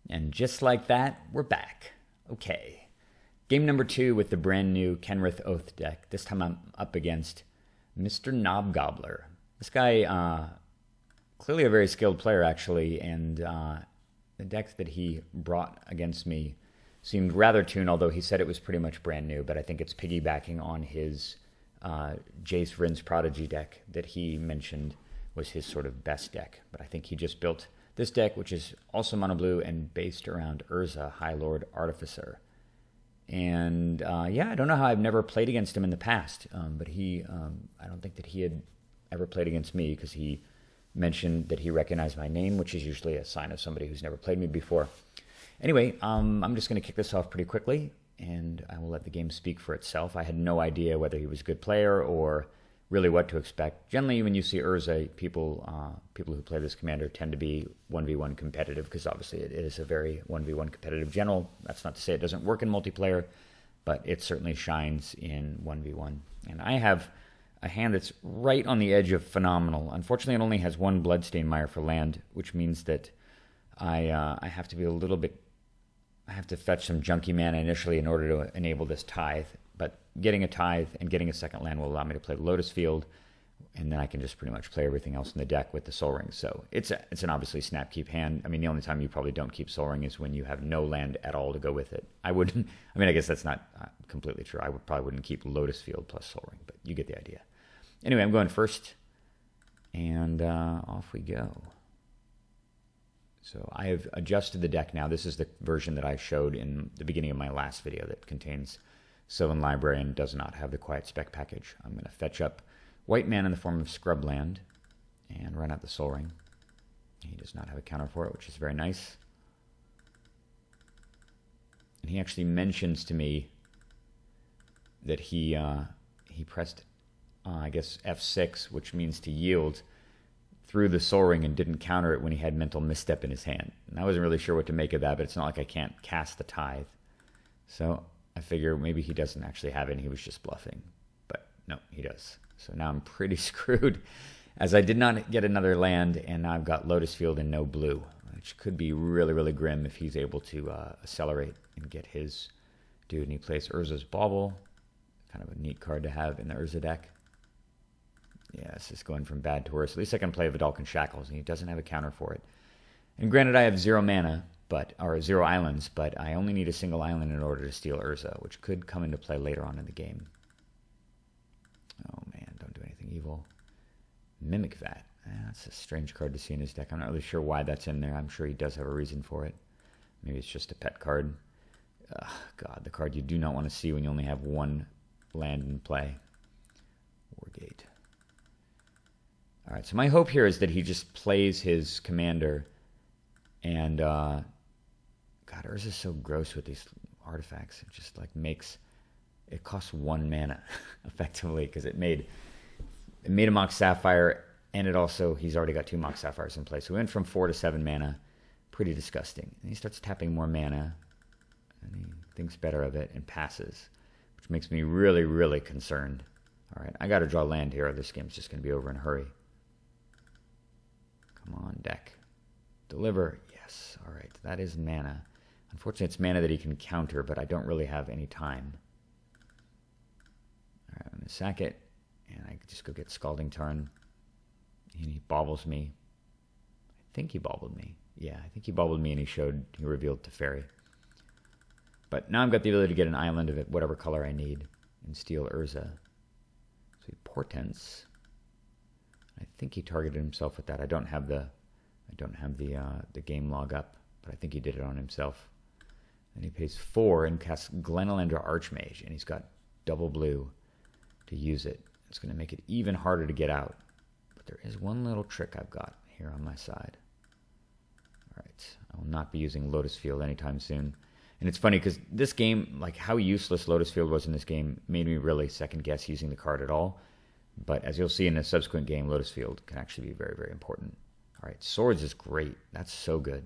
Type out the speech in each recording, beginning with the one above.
And just like that, we're back. Okay. Game number 2 with the brand new Kenrith Oath deck. This time I'm up against Mr. Knob Gobbler. This guy, clearly a very skilled player, actually, and the deck that he brought against me seemed rather tuned, although he said it was pretty much brand new, but I think it's piggybacking on his Jace Vryn's Prodigy deck that he mentioned was his sort of best deck. But I think he just built this deck, which is also mono blue and based around Urza, High Lord Artificer. And yeah, I don't know how I've never played against him in the past, but I don't think that he had ever played against me because he mentioned that he recognized my name, which is usually a sign of somebody who's never played me before. Anyway, I'm just going to kick this off pretty quickly, and I will let the game speak for itself. I had no idea whether he was a good player or really what to expect. Generally, when you see Urza, people who play this commander tend to be 1v1 competitive because obviously it is a very 1v1 competitive general. That's not to say it doesn't work in multiplayer, but it certainly shines in 1v1. And I have a hand that's right on the edge of phenomenal. Unfortunately, it only has one Bloodstained Mire for land, which means that I have to be a little bit... I have to fetch some junky mana initially in order to enable this Tithe. But getting a Tithe and getting a second land will allow me to play Lotus Field, and then I can just pretty much play everything else in the deck with the Sol Ring. So it's an obviously snap keep hand. I mean, the only time you probably don't keep Sol Ring is when you have no land at all to go with it. I wouldn't... I mean, I guess that's not completely true. I probably wouldn't keep Lotus Field plus Sol Ring, but you get the idea. Anyway, I'm going first, and off we go. So I have adjusted the deck now. This is the version that I showed in the beginning of my last video that contains Sylvan Library and does not have the Quiet Spec package. I'm going to fetch up white mana in the form of Scrubland and run out the Sol Ring. He does not have a counter for it, which is very nice. And he actually mentions to me that he pressed, I guess, F6, which means to yield, through the Sol Ring and didn't counter it when he had Mental Misstep in his hand. And I wasn't really sure what to make of that, but it's not like I can't cast the Tithe. So I figure maybe he doesn't actually have it and he was just bluffing. But no, he does. So now I'm pretty screwed, as I did not get another land, and now I've got Lotus Field and no blue, which could be really, really grim if he's able to accelerate and get his dude. And he plays Urza's Bauble, kind of a neat card to have in the Urza deck. Yeah, this is going from bad to worse. At least I can play Vidalcan Shackles, and he doesn't have a counter for it. And granted, I have 0 mana, or 0 islands, but I only need a single island in order to steal Urza, which could come into play later on in the game. Oh man, don't do anything evil. Mimic Vat. That's a strange card to see in his deck. I'm not really sure why that's in there. I'm sure he does have a reason for it. Maybe it's just a pet card. God, the card you do not want to see when you only have one land in play. Wargate. All right, so my hope here is that he just plays his commander, and God, Urza's so gross with these artifacts. It just like it costs 1 mana effectively because it made a Mox Sapphire, and he's already got 2 Mox Sapphires in play. So we went from 4 to 7 mana, pretty disgusting. And he starts tapping more mana, and he thinks better of it and passes, which makes me really, really concerned. All right, I got to draw land here, or this game's just going to be over in a hurry. Come on, deck. Deliver. Yes. All right. That is mana. Unfortunately, it's mana that he can counter, but I don't really have any time. All right, I'm going to sack it, and I just go get Scalding Tarn. And he baubles me. I think he baubled me. Yeah, I think he baubled me, and he revealed Teferi. But now I've got the ability to get an island of it, whatever color I need, and steal Urza. So he Portents. I think he targeted himself with that. I don't have the game log up, but I think he did it on himself. And he pays 4 and casts Glenalandra Archmage, and he's got double blue to use it. It's going to make it even harder to get out. But there is one little trick I've got here on my side. All right, I will not be using Lotus Field anytime soon. And it's funny because this game, like how useless Lotus Field was in this game, made me really second guess using the card at all. But as you'll see in a subsequent game, Lotus Field can actually be very, very important. All right, Swords is great. That's so good.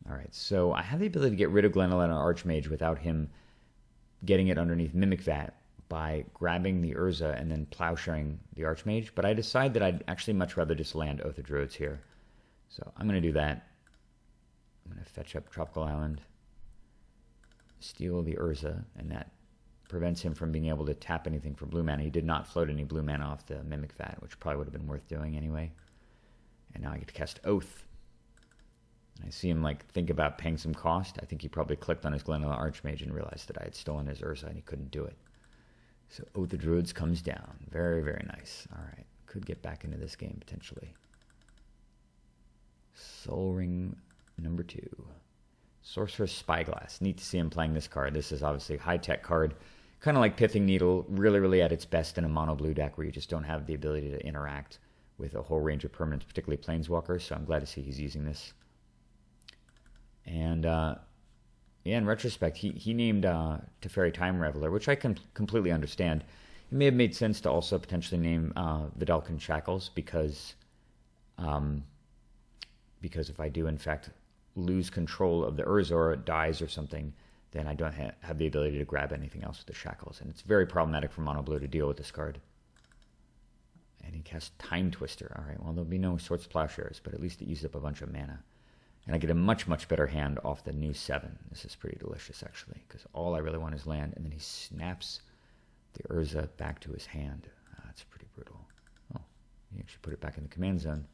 All right, so I have the ability to get rid of Glenalandra Archmage without him getting it underneath Mimic Vat by grabbing the Urza and then plowsharing the Archmage. But I decide that I'd actually much rather just land Oath of Druids here. So I'm going to do that. I'm going to fetch up Tropical Island, steal the Urza, and that prevents him from being able to tap anything for blue mana. He did not float any blue mana off the Mimic Vat, which probably would have been worth doing anyway. And now I get to cast Oath. And I see him think about paying some cost. I think he probably clicked on his Glenelyn Archmage and realized that I had stolen his Urza and he couldn't do it. So Oath of Druids comes down. Very, very nice. All right. Could get back into this game potentially. Sol Ring number 2. Sorcerer's Spyglass. Neat to see him playing this card. This is obviously a high-tech card. Kind of like Pithing Needle, really, really at its best in a mono-blue deck where you just don't have the ability to interact with a whole range of permanents, particularly Planeswalkers, so I'm glad to see he's using this. And, in retrospect, he named Teferi Time Reveler, which I can completely understand. It may have made sense to also potentially name Vidalcan Shackles because if I do, in fact, lose control of the Urza or it dies or something, then I don't have the ability to grab anything else with the Shackles. And it's very problematic for Mono Blue to deal with this card. And he casts Time Twister. All right, well, there'll be no Swords to Plowshares, but at least it used up a bunch of mana. And I get a much, much better hand off the new 7. This is pretty delicious, actually, because all I really want is land. And then he snaps the Urza back to his hand. That's pretty brutal. Oh, he actually put it back in the command zone.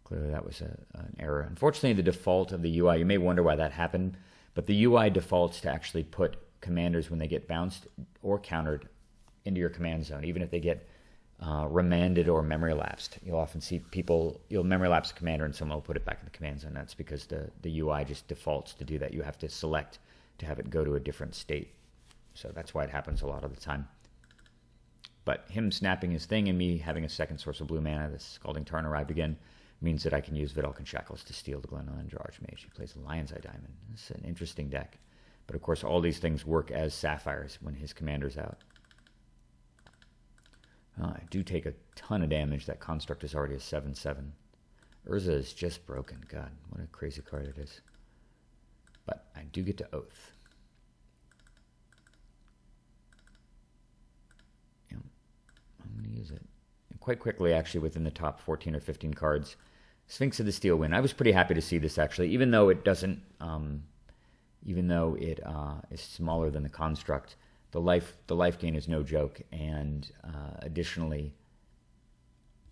Clearly that was an error. Unfortunately, the default of the UI, you may wonder why that happened, but the UI defaults to actually put commanders when they get bounced or countered into your command zone, even if they get remanded or memory lapsed. You'll often see you'll memory lapse a commander and someone will put it back in the command zone. That's because the UI just defaults to do that. You have to select to have it go to a different state. So that's why it happens a lot of the time. But him snapping his thing and me having a second source of blue mana, this Scalding Tarn arrived again, means that I can use Vidalcan Shackles to steal the Glenelyn Archmage. He plays a Lion's Eye Diamond. It's an interesting deck. But of course, all these things work as Sapphires when his commander's out. I do take a ton of damage. That construct is already a 7/7. Urza is just broken. God, what a crazy card it is. But I do get to Oath. Yeah, I'm going to use it. And quite quickly, actually, within the top 14 or 15 cards, Sphinx of the Steel Wind. I was pretty happy to see this, actually, even though it doesn't, even though it is smaller than the construct. The life gain is no joke, and additionally,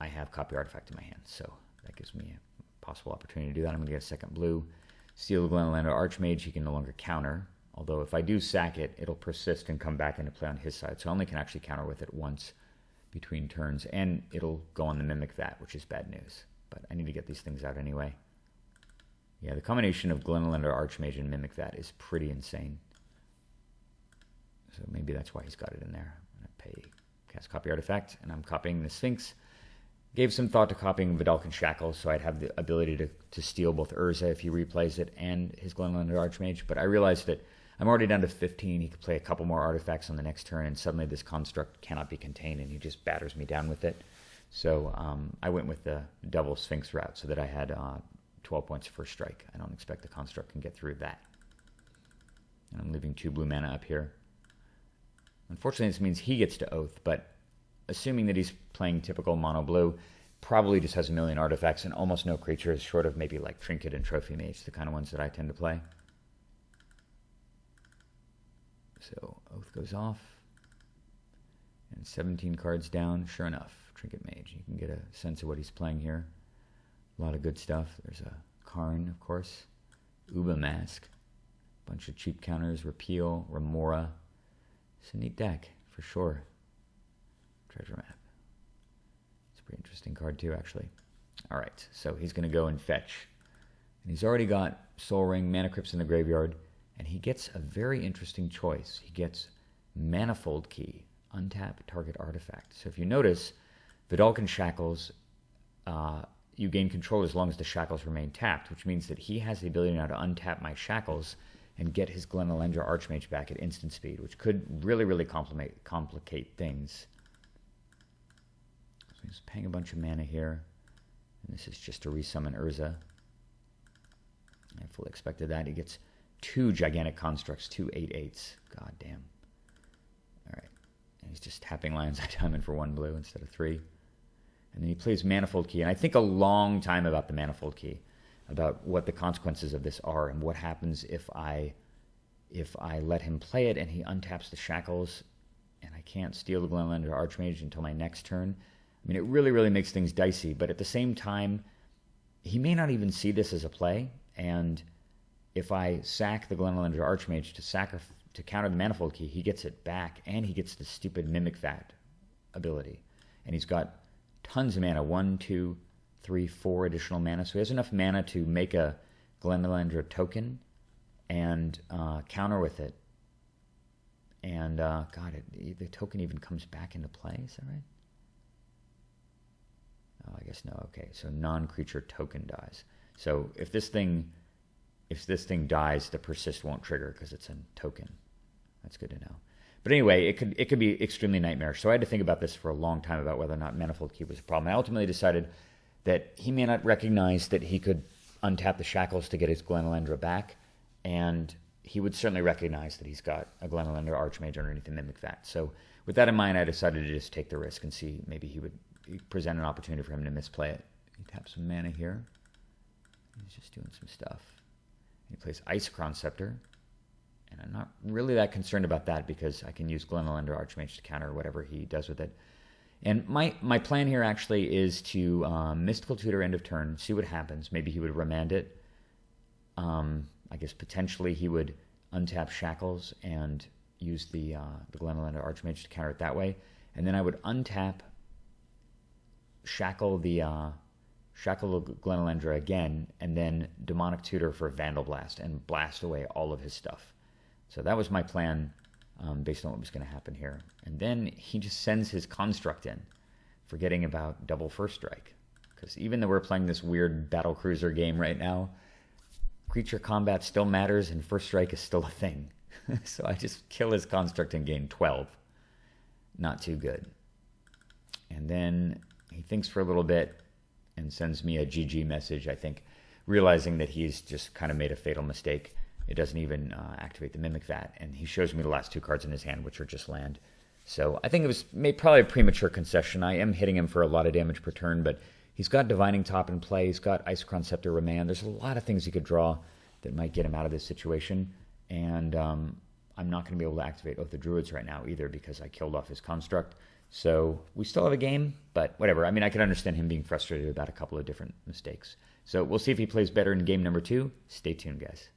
I have Copy Artifact in my hand, so that gives me a possible opportunity to do that. I'm going to get a second blue. Steal the Glenelyn Archmage, he can no longer counter, although if I do sack it, it'll persist and come back into play on his side, so I only can actually counter with it once between turns, and it'll go on the Mimic Vat, which is bad news. But I need to get these things out anyway. Yeah, the combination of Glenelyn Archmage and Mimic Vat is pretty insane. So maybe that's why he's got it in there. I'm going to cast Copy Artifact, and I'm copying the Sphinx. Gave some thought to copying Vidalcan Shackles, so I'd have the ability to steal both Urza if he replays it and his Glenelyn Archmage. But I realized that I'm already down to 15. He could play a couple more artifacts on the next turn, and suddenly this construct cannot be contained, and he just batters me down with it. So I went with the double Sphinx route so that I had 12 points of first strike. I don't expect the construct can get through that. And I'm leaving 2 blue mana up here. Unfortunately, this means he gets to Oath, but assuming that he's playing typical mono blue, probably just has a million artifacts and almost no creatures, short of maybe like Trinket and Trophy Mage, the kind of ones that I tend to play. So Oath goes off. And 17 cards down, sure enough, Trinket Mage. You can get a sense of what he's playing here. A lot of good stuff. There's a Karn, of course. Uba Mask. Bunch of cheap counters. Repeal. Remora. It's a neat deck, for sure. Treasure Map. It's a pretty interesting card, too, actually. All right, so he's going to go and fetch. And he's already got Sol Ring, Mana Crypts in the graveyard, and he gets a very interesting choice. He gets Manifold Key. Untap target artifact. So if you notice, Vidalcan Shackles, you gain control as long as the Shackles remain tapped, which means that he has the ability now to untap my Shackles and get his Glenelendra Archmage back at instant speed, which could really, really complicate things. So he's paying a bunch of mana here, and this is just to resummon Urza. I fully expected that. He gets 2 gigantic constructs, 2 8/8s. God damn. All right. And he's just tapping Lion's Eye Diamond for 1 blue instead of 3. And then he plays Manifold Key. And I think a long time about the Manifold Key. about what the consequences of this are and what happens if I let him play it and he untaps the Shackles and I can't steal the Glenelender Archmage until my next turn. I mean, it really, really makes things dicey, but at the same time, he may not even see this as a play, and if I sack the Glenelender Archmage to counter the Manifold Key, he gets it back, and he gets the stupid Mimic Vat ability. And he's got tons of mana, 1, 2, 3, 4 additional mana, so he has enough mana to make a Glenelender token and counter with it. And, the token even comes back into play, is that right? Oh, I guess no. Okay, so non-creature token dies. So if this thing dies, the persist won't trigger because it's a token. That's good to know. But anyway, it could be extremely nightmarish. So I had to think about this for a long time about whether or not Manifold Key was a problem. I ultimately decided that he may not recognize that he could untap the Shackles to get his Glenelendra back, and he would certainly recognize that he's got a Glenelender Archmage underneath the Mimic Vat. So with that in mind, I decided to just take the risk and see maybe he would present an opportunity for him to misplay it. He taps some mana here. He's just doing some stuff. He plays Isochron Scepter, and I'm not really that concerned about that because I can use Glenelender Archmage to counter whatever he does with it. And my plan here actually is to Mystical Tutor end of turn, see what happens. Maybe he would remand it. I guess potentially he would untap Shackles and use the Glenelender Archmage to counter it that way. And then I would untap Shackle Glenelendra again, and then Demonic Tutor for Vandal Blast and blast away all of his stuff. So that was my plan based on what was going to happen here. And then he just sends his Construct in, forgetting about double First Strike. Because even though we're playing this weird Battlecruiser game right now, creature combat still matters and First Strike is still a thing. So I just kill his Construct and gain 12. Not too good. And then he thinks for a little bit and sends me a GG message, I think, realizing that he's just kind of made a fatal mistake. It doesn't even activate the Mimic Vat, and he shows me the last 2 cards in his hand, which are just land. So I think it was probably a premature concession. I am hitting him for a lot of damage per turn, but he's got Divining Top in play. He's got Isochron Scepter Remand. There's a lot of things he could draw that might get him out of this situation, and I'm not going to be able to activate Oath of Druids right now either because I killed off his Construct. So we still have a game, but whatever. I mean, I can understand him being frustrated about a couple of different mistakes. So we'll see if he plays better in game number 2. Stay tuned, guys.